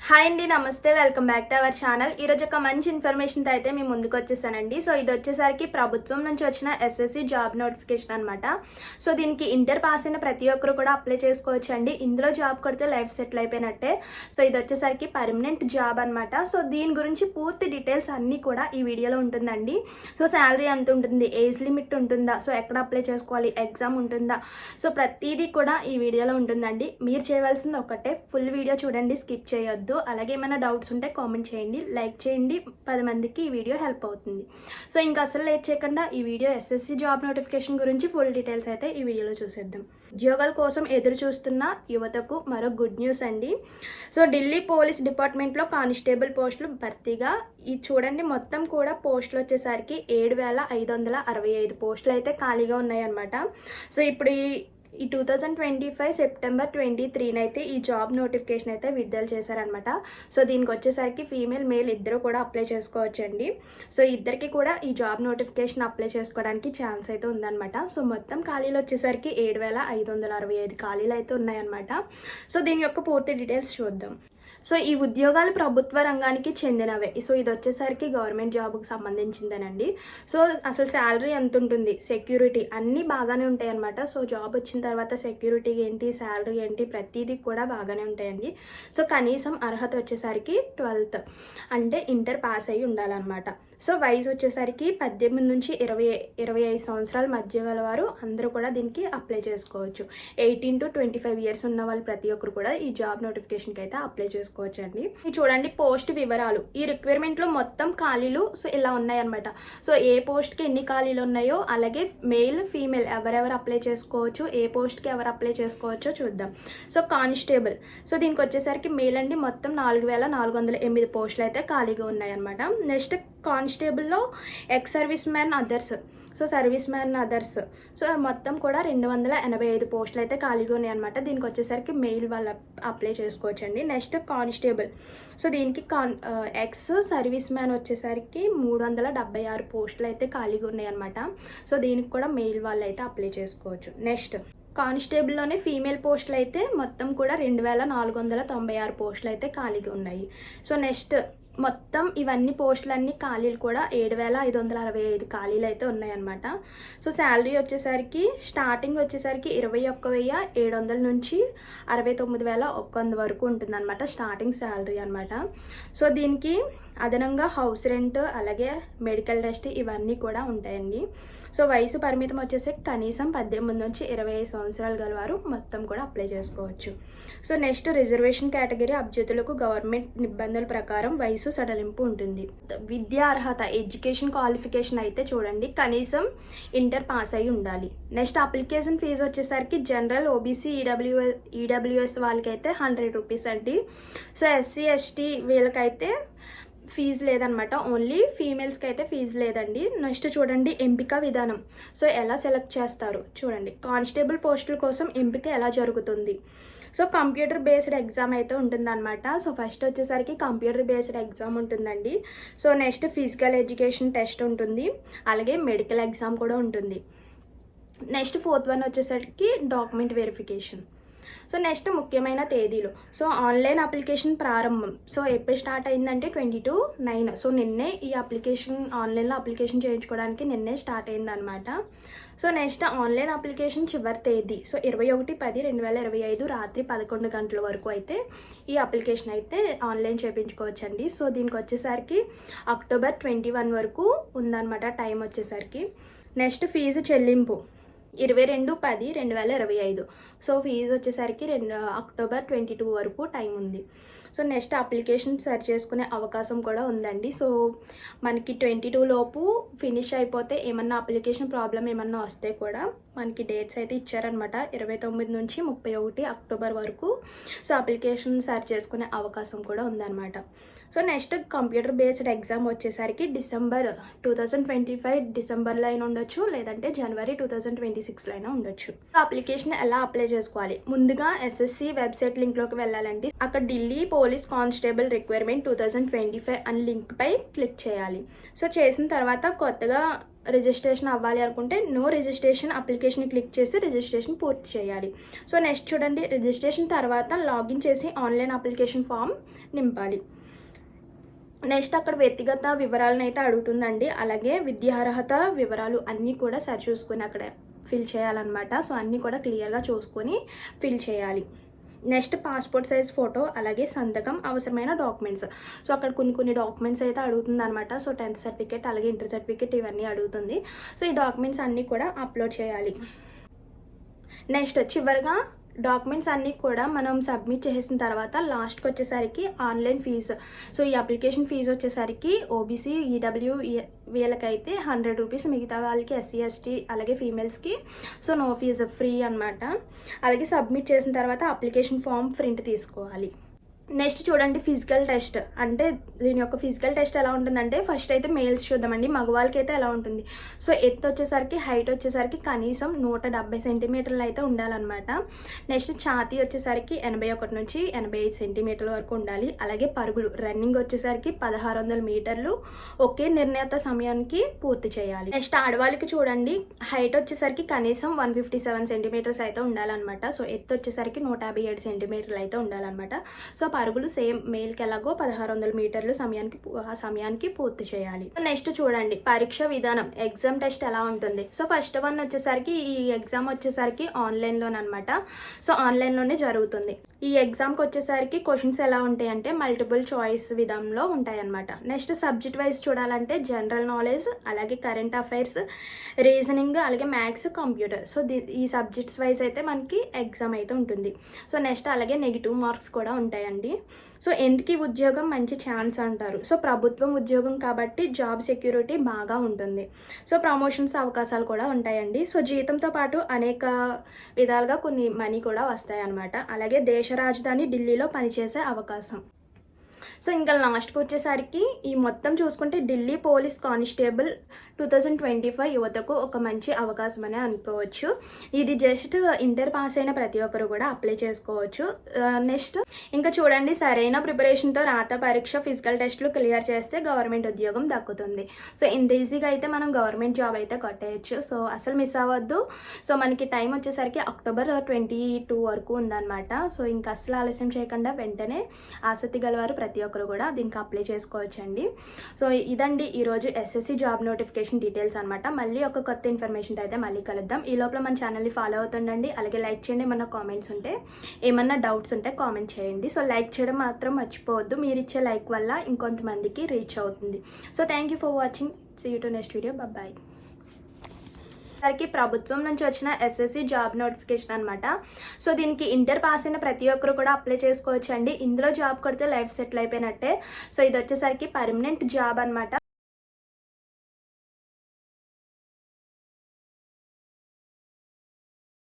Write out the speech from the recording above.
Hi అండి, నమస్తే. Welcome back to our channel. ఈరోజు ఒక మంచి ఇన్ఫర్మేషన్తో అయితే మేము ముందుకు వచ్చేసానండి. సో ఇది వచ్చేసరికి ప్రభుత్వం నుంచి వచ్చిన ఎస్ఎస్సి జాబ్ నోటిఫికేషన్ అనమాట. సో దీనికి ఇంటర్ పాస్ అయిన ప్రతి ఒక్కరు కూడా అప్లై చేసుకోవచ్చు అండి. ఇందులో జాబ్ కొడితే లైఫ్ సెటిల్ అయిపోయినట్టే. సో ఇది వచ్చేసరికి పర్మనెంట్ జాబ్ అనమాట. సో దీని గురించి పూర్తి డీటెయిల్స్ అన్నీ కూడా ఈ వీడియోలో ఉంటుందండి. సో శాలరీ ఎంత ఉంటుంది, ఏజ్ లిమిట్ ఉంటుందా, సో ఎక్కడ అప్లై చేసుకోవాలి, ఎగ్జామ్ ఉంటుందా, సో ప్రతిదీ కూడా ఈ వీడియోలో ఉంటుందండి. మీరు చేయవలసింది ఒకటే, ఫుల్ వీడియో చూడండి, స్కిప్ చేయొద్దు. అలాగే ఏమైనా డౌట్స్ ఉంటే కామెంట్ చేయండి, లైక్ చేయండి, 10 మందికి ఈ వీడియో హెల్ప్ అవుతుంది. సో ఇంకా అసలు లేట్ చేయకుండా ఈ వీడియో ఎస్ఎస్సి జాబ్ నోటిఫికేషన్ గురించి ఫుల్ డీటెయిల్స్ అయితే ఈ వీడియోలో చూసేద్దాం. ఉద్యోగాల కోసం ఎదురు చూస్తున్న యువతకు మరో గుడ్ న్యూస్ అండి. సో ఢిల్లీ పోలీస్ డిపార్ట్మెంట్లో కానిస్టేబుల్ పోస్టులు భర్తీగా ఈ చూడండి, మొత్తం కూడా పోస్టులు వచ్చేసరికి 7,565 పోస్టులు అయితే ఖాళీగా ఉన్నాయన్నమాట. సో ఇప్పుడు ఈ 2025 సెప్టెంబర్ 23 అయితే ఈ జాబ్ నోటిఫికేషన్ అయితే విడుదల చేశారనమాట. సో దీనికి వచ్చేసరికి ఫీమేల్ మేల్ ఇద్దరు కూడా అప్లై చేసుకోవచ్చండి. సో ఇద్దరికి కూడా ఈ జాబ్ నోటిఫికేషన్ అప్లై చేసుకోవడానికి ఛాన్స్ అయితే ఉందన్నమాట. సో మొత్తం ఖాళీలు వచ్చేసరికి 7,565 ఖాళీలు అయితే ఉన్నాయన్నమాట. సో దీని యొక్క పూర్తి డీటెయిల్స్ చూద్దాం. సో ఈ ఉద్యోగాలు ప్రభుత్వ రంగానికి చెందినవే. సో ఇది వచ్చేసరికి గవర్నమెంట్ జాబ్కి సంబంధించిందేనండి. సో అసలు శాలరీ ఎంత ఉంటుంది, సెక్యూరిటీ అన్నీ బాగానే ఉంటాయి అన్నమాట. సో జాబ్ వచ్చిన తర్వాత సెక్యూరిటీ ఏంటి, శాలరీ ఏంటి, ప్రతిదీ కూడా బాగానే ఉంటాయండి. సో కనీసం అర్హత వచ్చేసరికి 12th అంటే ఇంటర్ పాస్ అయ్యి ఉండాలన్నమాట. సో వయసు వచ్చేసరికి 18 నుంచి 25 సంవత్సరాల మధ్య గల వారు అందరూ కూడా దీనికి అప్లై చేసుకోవచ్చు. 18 to 25 ఇయర్స్ ఉన్న వాళ్ళు ప్రతి ఒక్కరు కూడా ఈ జాబ్ నోటిఫికేషన్కి అయితే అప్లై చేసుకోవచ్చు అండి. చూడండి పోస్ట్ వివరాలు, ఈ రిక్వైర్మెంట్లో మొత్తం ఖాళీలు సో ఇలా ఉన్నాయన్నమాట. సో ఏ పోస్ట్కి ఎన్ని ఖాళీలు ఉన్నాయో, అలాగే మెయిల్ ఫీమేల్ ఎవరెవరు అప్లై చేసుకోవచ్చు, ఏ పోస్ట్కి ఎవరు అప్లై చేసుకోవచ్చో చూద్దాం. సో కానిస్టేబుల్, సో దీనికి వచ్చేసరికి మెయిల్ అండి మొత్తం 4,408 పోస్టులు అయితే ఖాళీగా ఉన్నాయన్నమాట. నెక్స్ట్ కానిస్టేబుల్లో ex service man others, so service man others, so మొత్తం కూడా 285 పోస్టులు అయితే ఖాళీగా ఉన్నాయి అనమాట. దీనికి వచ్చేసరికి మెయిల్ వాళ్ళు అప్లై చేసుకోవచ్చండి. నెక్స్ట్ కానిస్టేబుల్, సో దీనికి ఎక్స్ సర్వీస్ మ్యాన్ వచ్చేసరికి 376 పోస్టులు అయితే ఖాళీగా ఉన్నాయి అనమాట. సో దీనికి కూడా మెయిల్ వాళ్ళు అయితే అప్లై చేసుకోవచ్చు. నెక్స్ట్ కానిస్టేబుల్లోనే ఫీమేల్ పోస్టులు అయితే మొత్తం కూడా 2,496 పోస్టులు అయితే ఖాళీగా ఉన్నాయి. సో నెక్స్ట్ మొత్తం ఇవన్నీ పోస్టులన్నీ ఖాళీలు కూడా 7,565 ఖాళీలు అయితే ఉన్నాయన్నమాట. సో శాలరీ వచ్చేసరికి స్టార్టింగ్ వచ్చేసరికి 21,700 నుంచి 69,100 వరకు ఉంటుందన్నమాట స్టార్టింగ్ శాలరీ అనమాట. సో దీనికి అదనంగా హౌస్ రెంట్, అలాగే మెడికల్ టెస్ట్ ఇవన్నీ కూడా ఉంటాయండి. సో వయసు పరిమితం వచ్చేసి కనీసం 18 నుంచి 25 సంవత్సరాలు గలవారు మొత్తం కూడా అప్లై చేసుకోవచ్చు. సో నెక్స్ట్ రిజర్వేషన్ కేటగిరీ అభ్యర్థులకు గవర్నమెంట్ నిబంధనల ప్రకారం వయసు సడలింపు ఉంటుంది. విద్యా అర్హత ఎడ్యుకేషన్ క్వాలిఫికేషన్ అయితే చూడండి కనీసం ఇంటర్ పాస్ అయి ఉండాలి. నెక్స్ట్ అప్లికేషన్ ఫీజు వచ్చేసరికి జనరల్, ఓబీసీ, ఈడబ్ల్యూఎస్ వాళ్ళకైతే 100 రూపీస్ అండి. సో ఎస్సీ ఎస్టీ వీళ్ళకైతే ఫీజు లేదనమాట, ఓన్లీ ఫీమేల్స్కి అయితే ఫీజు లేదండి. నెక్స్ట్ చూడండి ఎంపిక విధానం, సో ఎలా సెలెక్ట్ చేస్తారు చూడండి. కానిస్టేబుల్ పోస్టుల కోసం ఎంపిక ఎలా జరుగుతుంది, సో కంప్యూటర్ బేస్డ్ ఎగ్జామ్ అయితే ఉంటుందన్నమాట. సో ఫస్ట్ వచ్చేసరికి కంప్యూటర్ బేస్డ్ ఎగ్జామ్ ఉంటుందండి. So next physical education test ఉంటుంది, అలాగే మెడికల్ ఎగ్జామ్ కూడా ఉంటుంది. నెక్స్ట్ 4th వన్ వచ్చేసరికి డాక్యుమెంట్ వెరిఫికేషన్. సో నెక్స్ట్ ముఖ్యమైన తేదీలు, సో ఆన్లైన్ అప్లికేషన్ ప్రారంభం. సో ఎప్పుడు స్టార్ట్ అయిందంటే 22/9. సో నిన్నే ఈ అప్లికేషన్ ఆన్లైన్లో అప్లికేషన్ చేయించుకోవడానికి నిన్నే స్టార్ట్ అయిందనమాట. సో నెక్స్ట్ ఆన్లైన్ అప్లికేషన్ చివరి తేదీ సో 21/10/2025 రాత్రి 11 గంటల వరకు అయితే ఈ అప్లికేషన్ అయితే ఆన్లైన్ చేయించుకోవచ్చండి. సో దీనికి వచ్చేసరికి అక్టోబర్ 21 వరకు ఉందన్నమాట టైం వచ్చేసరికి. నెక్స్ట్ ఫీజు చెల్లింపు 22/10/2025. సో ఫీజు వచ్చేసరికి అక్టోబర్ 22 వరకు టైం ఉంది. సో నెక్స్ట్ అప్లికేషన్ సెర్చ్ చేసుకునే అవకాశం కూడా ఉందండి. సో మనకి 22 లోపు ఫినిష్ అయిపోతే ఏమన్నా అప్లికేషన్ ప్రాబ్లం ఏమన్నా వస్తే కూడా మనకి డేట్స్ అయితే ఇచ్చారనమాట. 29 నుంచి 31 అక్టోబర్ వరకు సో అప్లికేషన్ సెర్చ్ చేసుకునే అవకాశం కూడా ఉందన్నమాట. So next computer based exam వచ్చేసరికి డిసెంబర్ 2025 డిసెంబర్లో అయినా ఉండొచ్చు, లేదంటే జనవరి 2026 2026లో అయినా ఉండొచ్చు. అప్లికేషన్ ఎలా అప్లై చేసుకోవాలి? ముందుగా ఎస్ఎస్సి వెబ్సైట్ లింక్లోకి వెళ్ళాలండి. అక్కడ ఢిల్లీ పోలీస్ కానిస్టేబుల్ రిక్వైర్మెంట్ 2025 అని లింక్ పై క్లిక్ చేయాలి. సో చేసిన తర్వాత కొత్తగా రిజిస్ట్రేషన్ అవ్వాలి అనుకుంటే నో రిజిస్ట్రేషన్ అప్లికేషన్ క్లిక్ చేసి రిజిస్ట్రేషన్ పూర్తి చేయాలి. సో నెక్స్ట్ చూడండి, రిజిస్ట్రేషన్ తర్వాత లాగిన్ చేసి ఆన్లైన్ అప్లికేషన్ ఫామ్ నింపాలి. నెక్స్ట్ అక్కడ వ్యక్తిగత వివరాలను అయితే అడుగుతుందండి. అలాగే విద్యార్హత వివరాలు అన్నీ కూడా సరి చూసుకొని అక్కడ ఫిల్ చేయాలన్నమాట. సో అన్నీ కూడా క్లియర్గా చూసుకొని ఫిల్ చేయాలి. నెక్స్ట్ పాస్పోర్ట్ సైజ్ ఫోటో అలాగే సంతకం, అవసరమైన డాక్యుమెంట్స్. సో అక్కడ కొన్ని డాక్యుమెంట్స్ అయితే అడుగుతుంది అనమాట. సో 10th సర్టిఫికేట్ అలాగే ఇంటర్ సర్టిఫికేట్ ఇవన్నీ అడుగుతుంది. సో ఈ డాక్యుమెంట్స్ అన్నీ కూడా అప్లోడ్ చేయాలి. నెక్స్ట్ చివరిగా డాక్యుమెంట్స్ అన్నీ కూడా మనం సబ్మిట్ చేసిన తర్వాత లాస్ట్కి వచ్చేసరికి ఆన్లైన్ ఫీజు. సో ఈ అప్లికేషన్ ఫీజు వచ్చేసరికి ఓబీసీ ఈడబ్ల్యూ వీళ్ళకైతే 100 రూపీస్, మిగతా వాళ్ళకి ఎస్సీ ఎస్టీ అలాగే ఫీమేల్స్కి సో నో ఫీజు, ఫ్రీ అనమాట. అలాగే సబ్మిట్ చేసిన తర్వాత అప్లికేషన్ ఫామ్ ప్రింట్ తీసుకోవాలి. నెక్స్ట్ చూడండి, ఫిజికల్ టెస్ట్. అంటే దీని యొక్క ఫిజికల్ టెస్ట్ ఎలా ఉంటుందంటే ఫస్ట్ అయితే మేల్స్ చూద్దామండి. మగవాళ్ళకి అయితే ఎలా ఉంటుంది. సో ఎత్తు వచ్చేసరికి హైట్ వచ్చేసరికి కనీసం 170 సెంటీమీటర్లు అయితే ఉండాలన్నమాట. నెక్స్ట్ ఛాతీ వచ్చేసరికి 81 నుంచి 85 సెంటీమీటర్ల వరకు ఉండాలి. అలాగే పరుగులు రన్నింగ్ వచ్చేసరికి 1600 మీటర్లు ఒకే నిర్ణీత సమయానికి పూర్తి చేయాలి. నెక్స్ట్ ఆడవాళ్ళకి చూడండి, హైట్ వచ్చేసరికి కనీసం 157 సెంటీమీటర్స్ అయితే ఉండాలన్నమాట. సో ఎత్తు వచ్చేసరికి 157 సెంటీమీటర్లు అయితే ఉండాలన్నమాట. సో పరుగులు సేమ్ మేల్కి ఎలాగో 1600 మీటర్లు సమయానికి పూర్తి చేయాలి. నెక్స్ట్ చూడండి, పరీక్ష విధానం, ఎగ్జామ్ టెస్ట్ ఎలా ఉంటుంది. సో ఫస్ట్ వన్ వచ్చేసరికి ఈ ఎగ్జామ్ వచ్చేసరికి ఆన్లైన్లోనమాట. సో ఆన్లైన్లోనే జరుగుతుంది. ఈ ఎగ్జామ్కి వచ్చేసరికి క్వశ్చన్స్ ఎలా ఉంటాయి అంటే మల్టిపుల్ చాయిస్ విధంలో ఉంటాయన్నమాట. నెక్స్ట్ సబ్జెక్ట్ వైజ్ చూడాలంటే జనరల్ నాలెడ్జ్ అలాగే కరెంట్ అఫైర్స్, రీజనింగ్ అలాగే మ్యాథ్స్, కంప్యూటర్. సో ఈ సబ్జెక్ట్స్ వైజ్ అయితే మనకి ఎగ్జామ్ అయితే ఉంటుంది. సో నెక్స్ట్ అలాగే నెగిటివ్ మార్క్స్ కూడా ఉంటాయండి. సో ఎందుకు ఉద్యోగం మంచి ఛాన్స్ అంటారు. సో ప్రభుత్వం ఉద్యోగం కాబట్టి జాబ్ సెక్యూరిటీ బాగా ఉంటుంది. సో ప్రమోషన్స్ అవకాశాలు కూడా ఉంటాయండి. సో జీతంతో పాటు అనేక విధాలుగా కొన్ని మనీ కూడా వస్తాయి అన్నమాట. అలాగే దేశ రాజధాని ఢిల్లీలో పనిచేసే అవకాశం. సో ఇంకా లాస్ట్కి వచ్చేసరికి ఈ మొత్తం చూసుకుంటే ఢిల్లీ పోలీస్ కానిస్టేబుల్ 2025 యువతకు ఒక మంచి అవకాశం అనే అనుకోవచ్చు. ఇది జస్ట్ ఇంటర్ పాస్ అయిన ప్రతి ఒక్కరు కూడా అప్లై చేసుకోవచ్చు. నెక్స్ట్ ఇంకా చూడండి, సరైన ప్రిపరేషన్తో రాత పరీక్ష ఫిజికల్ టెస్ట్లు క్లియర్ చేస్తే గవర్నమెంట్ ఉద్యోగం దక్కుతుంది. సో ఇంత ఈజీగా అయితే మనం గవర్నమెంట్ జాబ్ అయితే కొట్టేయచ్చు. సో అసలు మిస్ అవ్వద్దు. సో మనకి టైం వచ్చేసరికి October 22 వరకు ఉందన్నమాట. సో ఇంకా అసలు ఆలస్యం చేయకుండా వెంటనే ఆసక్తి గలవారు ప్రతి ఒక్కరు కూడా దీనికి అప్లై చేసుకోవచ్చండి. సో ఇదండి ఈరోజు ఎస్ఎస్సి జాబ్ నోటిఫికేషన్ డీటెయిల్స్ అనమాట. మళ్ళీ ఒక కొత్త ఇన్ఫర్మేషన్ అయితే మళ్ళీ కలుద్దాం. ఈ లోపల మన ఛానల్ని ఫాలో అవుతుండండి. అలాగే లైక్ చేయండి. ఏమన్నా కామెంట్స్ ఉంటే, ఏమన్నా డౌట్స్ ఉంటే కామెంట్ చేయండి. సో లైక్ చేయడం మాత్రం మర్చిపోవద్దు. మీరు ఇచ్చే లైక్ వల్ల ఇంకొంతమందికి రీచ్ అవుతుంది. So thank you for watching. See you to next video. Bye. ప్రభుత్వం నుంచి వచ్చిన ఎస్ఎస్సి జాబ్ నోటిఫికేషన్ అనమాట. సో దీనికి ఇంటర్ పాస్ అయిన ప్రతి ఒక్కరు కూడా అప్లై చేసుకోవచ్చు అండి. ఇందులో జాబ్ కొడితే లైఫ్ సెటిల్ అయిపోయినట్టే. సో ఇది వచ్చేసరికి పర్మనెంట్ జాబ్ అనమాట.